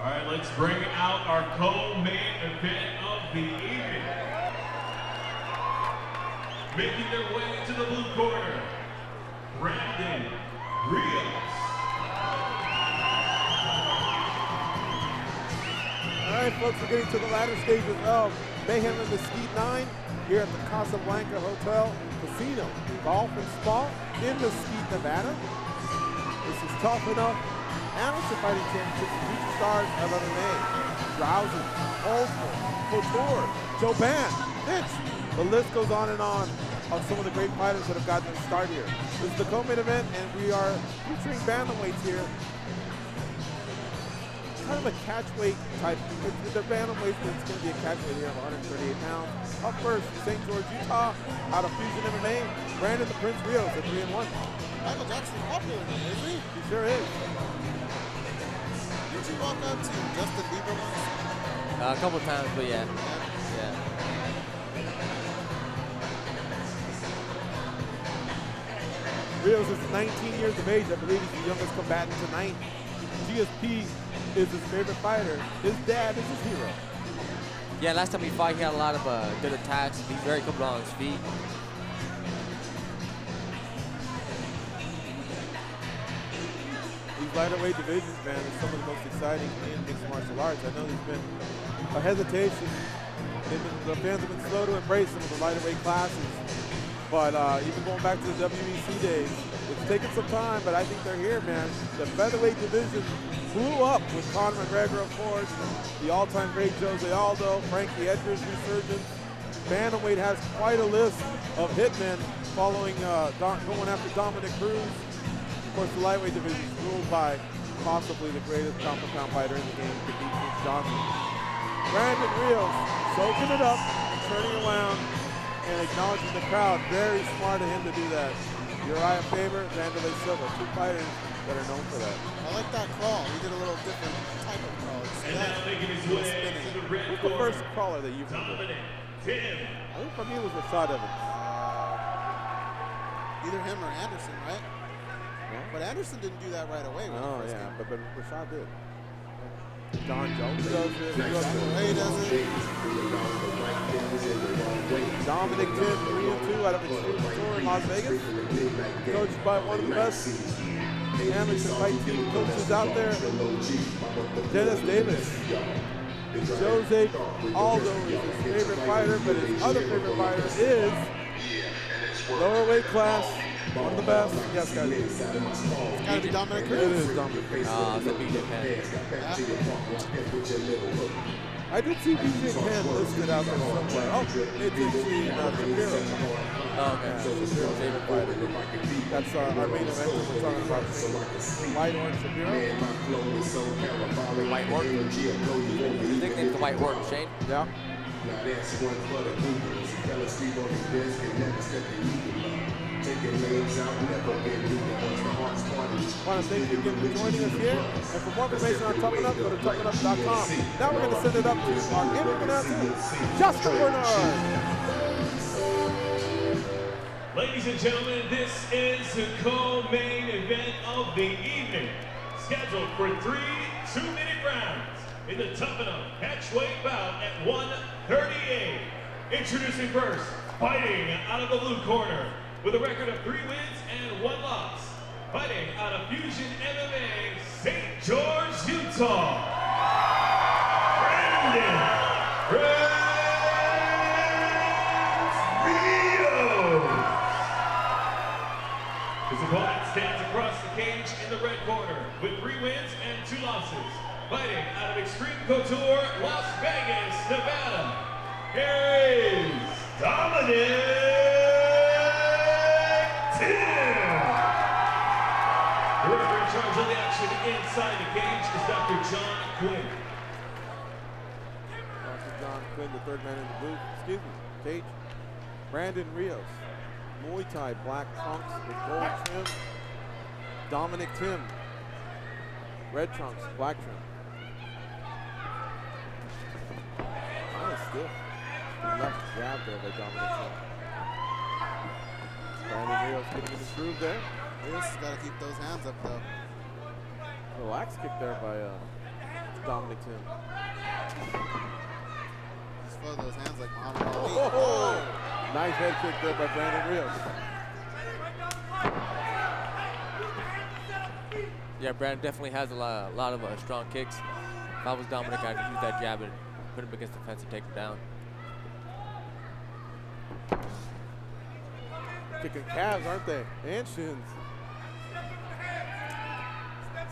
All right, let's bring out our co-main event of the evening. Making their way to the blue corner, Brandon Rios. All right, folks, we're getting to the latter stages of Mayhem and Mesquite 9 here at the Casablanca Hotel Casino, Golf and Spa in Mesquite, Nevada. This is Tuff-N-Uff Amateur Fighting Championship. Future stars of MMA. Rousey, Holtzman, Couture, Joban, Fitch. The list goes on of some of the great fighters that have gotten their start here. This is the co-main event, and we are featuring bantamweights here. Kind of a catch weight type. They're bantamweights, but it's going to be a catch weight here of 138 pounds. Up first, St. George, Utah, out of Fusion MMA, Brandon the Prince Rios at 3-1. Michael Jackson's popular now, isn't he? He sure is. Did you walk up to Justin Bieber once? A couple times, but yeah. Rios is 19 years of age. I believe he's the youngest combatant tonight. GSP is his favorite fighter. His dad is his hero. Yeah, last time he fought, he had a lot of good attacks. He's very comfortable on his feet. These lighter weight divisions, man, are some of the most exciting in mixed martial arts. I know there's been a hesitation. The fans have been slow to embrace some of the lighter weight classes. But even going back to the WEC days, it's taken some time, but I think they're here, man. The featherweight division blew up with Conor McGregor, of course, the all-time great Jose Aldo, Frankie Edgar's resurgence. Bantamweight has quite a list of hitmen following, going after Dominick Cruz. Of course, the lightweight division is ruled by possibly the greatest pound-for-pound fighter in the game, Demetrius Johnson. Brandon Rios soaking it up, turning around, and acknowledging the crowd. Very smart of him to do that. Uriah Faber, Vanderlei Silva, two fighters that are known for that. I like that crawl. He did a little different type of crawl. And now making his way to the red Who's the corner, first crawler that you've heard of? Dominick Tim. I think for me it was Rashad Evans. Either him or Anderson, right? Yeah. But Anderson didn't do that right away. When he first came. but Rashad did. John Jones does it. Ray does it. Dominick Tim, 3-2 out of Extreme Tour in Las Vegas. Coached by one of the best amateur fight team coaches out there, Dennis Davis. Jose Aldo is his favorite fighter, but his other favorite fighter is lower weight class, one of the best. Yes, guys. It's got to be Dominick Cruz. It is Dominick Cruz. It's a BJ Penn. I did see BJ Penn listed out there somewhere. Oh, it's actually Shapiro. Oh, okay. Shapiro's favorite fighter. That's our main event that we're talking about. White Orange Shapiro. White Orc. His nickname's the White Orc, Shane. Yeah. I want to thank you again for joining us here. And for more information on Tuff-N-Uff, go to Tuff-N-Uff.com. Now we're going to send it up to our interview announcer, Justin Bernard. Ladies and gentlemen, this is the co-main event of the evening, scheduled for 3 2-minute rounds in the Tuff-N-Uff catchweight bout at 138. Introducing first, fighting out of the blue corner with a record of 3 wins and 1 loss, fighting out of Fusion MMA, St. George, Utah, Brandon Rios. His opponent stands across the cage in the red corner with 3 wins and 2 losses, fighting out of Extreme Couture, Las Vegas, Nevada. Here is Dominick Tim. The referee in charge of the action inside the cage is Dr. John Quinn. Dr. John Quinn, the third man in the booth. Excuse me, cage. Brandon Rios, Muay Thai black trunks with gold trim. Dominick Tim, red trunks, black trim. Nice stiff. Left jab there by Dominick Tim. Brandon Rios getting in his groove there. Rios has got to keep those hands up, though. Relaxed kick there by Dominick Tim. Just flow those hands like Muhammad Ali. Oh, nice head kick there by Brandon Rios. Yeah, Brandon definitely has a lot of strong kicks. If I was Dominick, I'd use that jab and put him against the fence and take him down. Kicking calves, aren't they? And shins.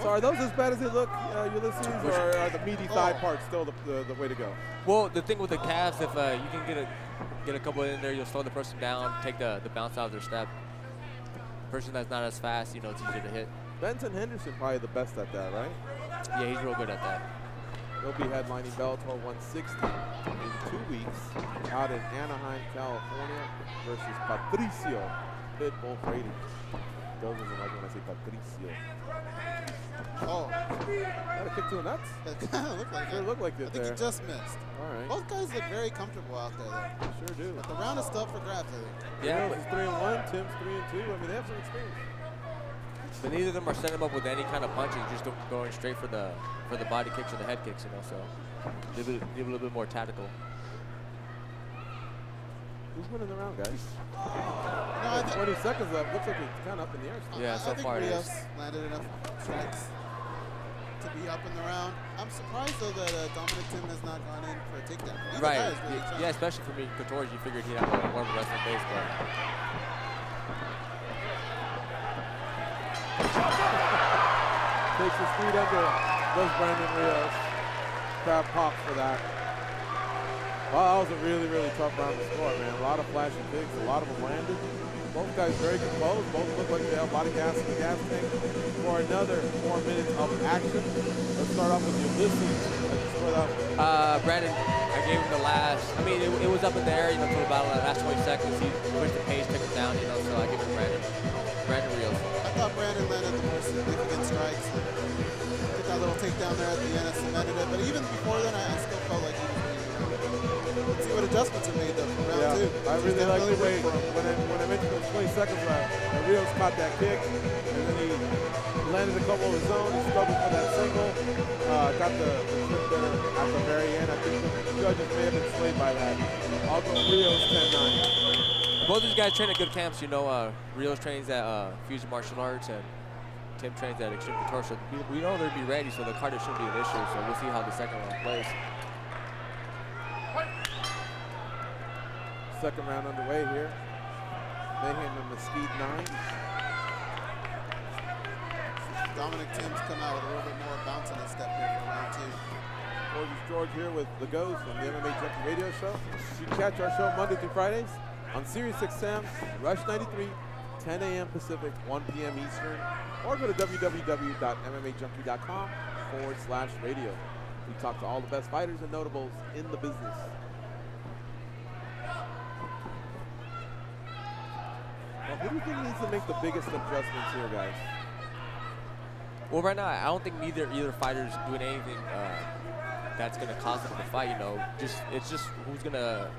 So are those as bad as they look, Ulysses, or are the meaty thigh parts still the way to go? Well, the thing with the calves, if you can get a couple in there, you'll slow the person down, take the bounce out of their step. The person that's not as fast, you know, it's easier to hit. Benson Henderson probably the best at that, right? Yeah, he's real good at that. He'll be headlining Bellator 160 in 2 weeks out in Anaheim, California versus Patricio Pitbull Brady. Goes in the mic when I say Patricio. Oh. Got a kick to the nuts? It kind of looked like it. Sure looked like it I think there. he just missed. All right. Both guys look very comfortable out there, though. Sure do. But the round is still up for grabs, I think. Yeah, Rios is 3-1, Tim's 3-2. I mean, they have some experience. but neither of them are setting him up with any kind of punches, just going straight for the body kicks or the head kicks, you know. So need a little bit more tactical. Who's winning the round, guys? No, I 20 seconds left. Looks like it's kind of up in the air still. Yeah, so far I it think is. Rios landed enough strikes to be up in the round. I'm surprised, though, that Dominick Tim has not gone in for a takedown. Either guy Right. is really trying. Yeah, especially for me, Couture, you figured he'd have more of a wrestling base, but Takes his feet under. Goes Brandon Rios. Crowd pops for that. Well, that was a really, really tough round to score, man. A lot of flashing kicks. A lot of them landed. Both guys very composed. Both look like they have a lot of gas in the gas tank for another 4 minutes of action. Let's start off with Ulysses. Brandon, I gave him the last. I mean, it was up in there, you know, for about the last 20 seconds. He pushed the pace, took it down, you know. So I give it to Brandon Rios. I thought Brandon landed the more significant strikes. Took that little takedown there at the end and cemented it. But even before then, I still felt like he was really let's see what adjustments are made, though, for round two. I really like the way when I mentioned those 20 seconds left, Rios caught that kick, and then he landed a couple of his own. He struggled for that single. Got the flip there at the very end. I think the judges may have been swayed by that. I'll go Rios 10-9. Both these guys train at good camps, you know. Rios trains at Fusion Martial Arts, and Tim trains at Extreme Couture. So we know they'll be ready, so the cardio shouldn't be an issue. So we'll see how the second round plays. Second round underway here. Mayhem and Mesquite 9. Dominick Tim's come out with a little bit more bounce on his step here for round two. Gorgeous George here with the Ghost from the MMA Junkie Radio Show. You can catch our show Monday through Fridays on Sirius XM, Rush 93, 10 a.m. Pacific, 1 p.m. Eastern, or go to www.mmajunkie.com/radio. We talk to all the best fighters and notables in the business. Well, who do you think needs to make the biggest adjustments here, guys? Well, right now, I don't think either fighter's doing anything that's gonna cause them to fight. You know, it's just who's gonna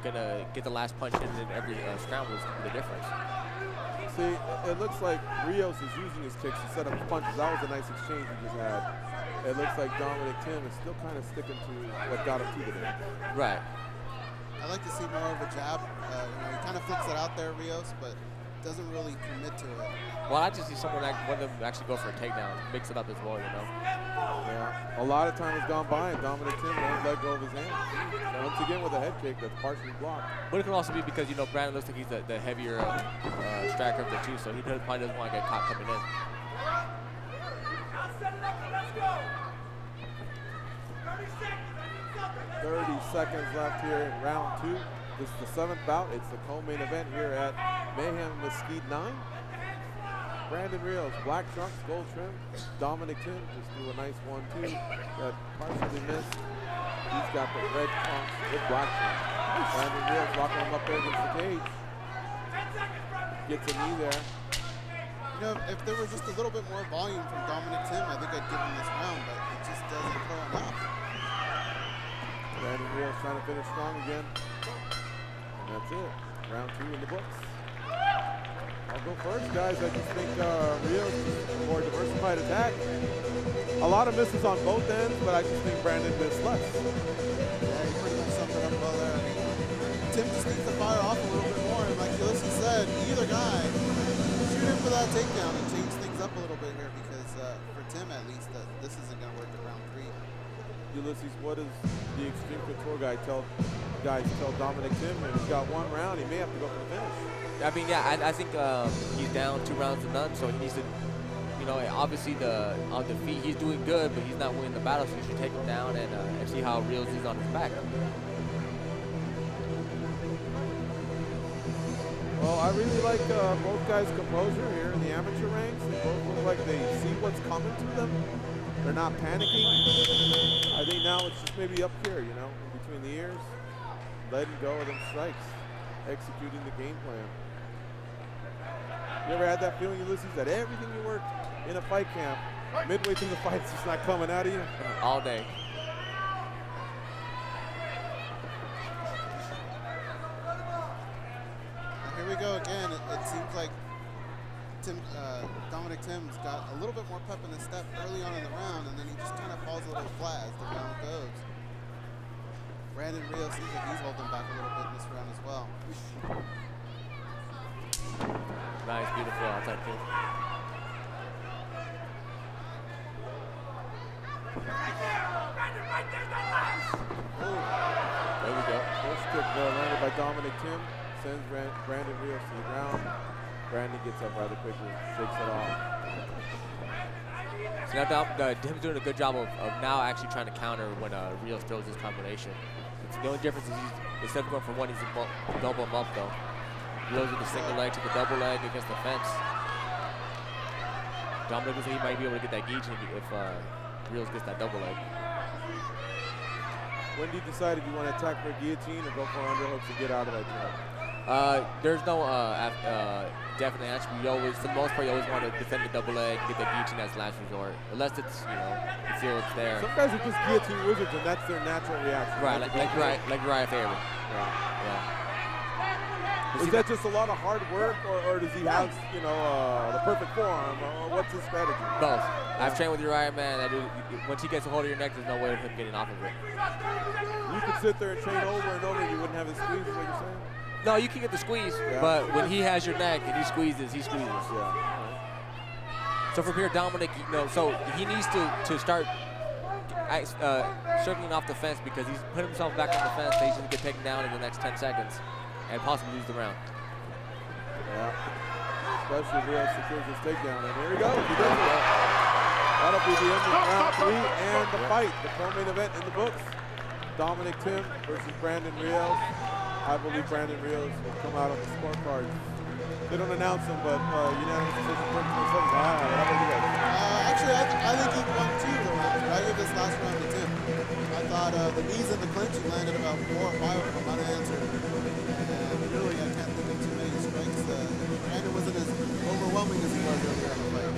get the last punch in every scramble is gonna be the difference. See, it looks like Rios is using his kicks to set up his punches. That was a nice exchange we just had. It looks like Dominick Tim is still kind of sticking to what got him to the day. Right. I like to see more of a jab. You know, he kind of flicks it out there, Rios, but doesn't really commit to it. Well, I just see one of them actually go for a takedown, mix it up as well, you know. Yeah, a lot of time has gone by and Dominick Tim won't let go of his hand. Once again with a head kick that's partially blocked. But it can also be because, you know, Brandon looks like he's the heavier striker of the two, so he probably doesn't want to get caught coming in. 30 seconds left here in round two. This is the 7th bout. It's the co-main event here at Mayhem Mesquite 9. Brandon Rios, black trunks, gold trim. Dominick Tim just threw a nice 1-2 that partially missed. He's got the red trunks with black trunks. Brandon Rios locking him up there against the cage. Gets a knee there. You know, if there was just a little bit more volume from Dominick Tim, I think I'd give him this round, but it just doesn't throw enough. Brandon Rios trying to finish strong again. And that's it. Round two in the books. I'll go first, guys. I just think Rios is a more diversified attack. A lot of misses on both ends, but I just think Brandon missed less. Yeah, he pretty much summed it up well there. I mean, Tim just needs to fire off a little bit more. And like Ulysses said, either guy, shoot him for that takedown and change things up a little bit here because for Tim at least, this isn't going to work in round 3. Ulysses, what does the Extreme Couture guys tell Dominick Tim? If he's got 1 round, he may have to go for the finish. I mean, yeah, I think he's down 2 rounds to none, so he needs to, you know, obviously on the feet he's doing good, but he's not winning the battle, so you should take him down and see how Rios is on his back. Well, I really like both guys' composure here in the amateur ranks. They both look like they see what's coming to them. They're not panicking. I think now it's just maybe up here, you know, in between the ears, letting go of them strikes, executing the game plan. You ever had that feeling, Ulysses, that everything you worked in a fight camp, midway through the fight, it's just not coming out of you? All day. And here we go again. It seems like Dominick Tim's got a little bit more pep in his step early on in the round, and then he just kind of falls a little flat as the round goes. Brandon Rios seems like he's holding back a little bit in this round as well. Nice, beautiful outside kick. There we go. First kick landed by Dominick Tim, sends Brandon Rios to the ground. Brandon gets up rather quickly, shakes it off. So now Tim's doing a good job of now actually trying to counter when Rios throws his combination. The only difference is instead of going for 1, he's double him up though. Rios with the single leg to the double leg against the fence. Dominick looks like he might be able to get that guillotine if Rios gets that double leg. When do you decide if you want to attack for a guillotine or go for underhooks and get out of that job? There's no definite answer. You always, for the most part, you always want to defend the double leg, get the guillotine as last resort, unless it's, you know, you feel it's there. Some guys are just guillotine wizards, and that's their natural reaction. Right, like Uriah Faber. Yeah. Is that just a lot of hard work, or does he have, you know, the perfect forearm, or what's his strategy? Both. I've trained with Uriah, man. That dude, once he gets a hold of your neck, there's no way of him getting off of it. You could sit there and train over and over, and you wouldn't have his squeeze, is what you're saying? No, you can get the squeeze, but when he has your neck and he squeezes, he squeezes. Yeah. So from here, Dominick, you know, so he needs to start circling off the fence because he's put himself back on the fence. So he's going to get taken down in the next 10 seconds and possibly lose the round. Yeah. Especially if Rios secures his takedown. And here he goes. He does it. That'll be the end of round 3 and the fight, the co-main event in the books. Dominick Tim versus Brandon Rios. I believe Brandon Rios will come out on the scorecards. They don't announce him, but unanimous decision. How about you guys? Actually, I think he won 2 of the rounds, but I give this last round to Tim. I thought the knees in the clinch, he landed about 4 or 5 of them unanswered. And really, I can't think of too many strikes. Brandon wasn't as overwhelming as he was earlier in the fight.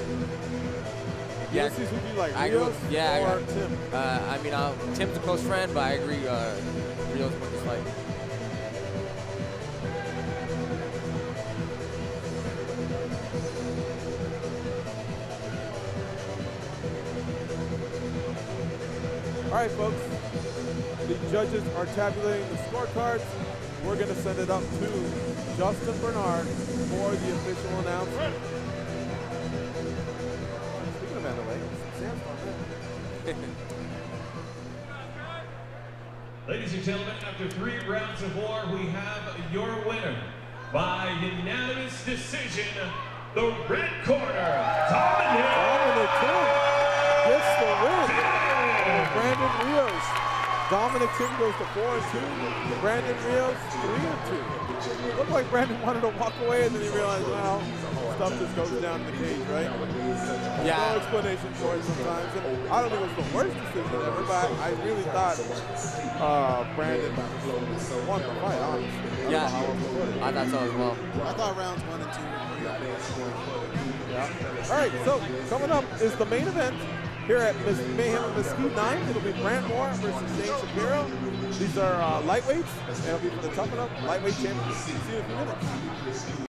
Yeah, would you like Rios or Tim? I mean, Tim's a close friend, but I agree Rios won this fight. All right, folks. The judges are tabulating the scorecards. We're going to send it up to Justin Bernard for the official announcement. Speaking of Mandalay, Sam's on there. Ladies and gentlemen, after 3 rounds of war, we have your winner by unanimous decision, the red corner, Dominick Tim gets the win. Brandon Rios. Dominick Tim goes to 4-2. Brandon Rios 3-2. Looked like Brandon wanted to walk away, and then he realized, well, stuff just goes down in the cage, right? Yeah. No explanation for it sometimes. And I don't think it was the worst decision ever, but I really thought Brandon won the fight, honestly. Yeah, I thought so as well. I thought rounds 1 and 2 were pretty Yeah. All right, so coming up is the main event here at Mayhem and Mesquite 9. It'll be Brant Moore versus Shane Shapiro. These are lightweights, and it'll be for the Tuff-N-Uff Lightweight Championship. See you in a few minutes.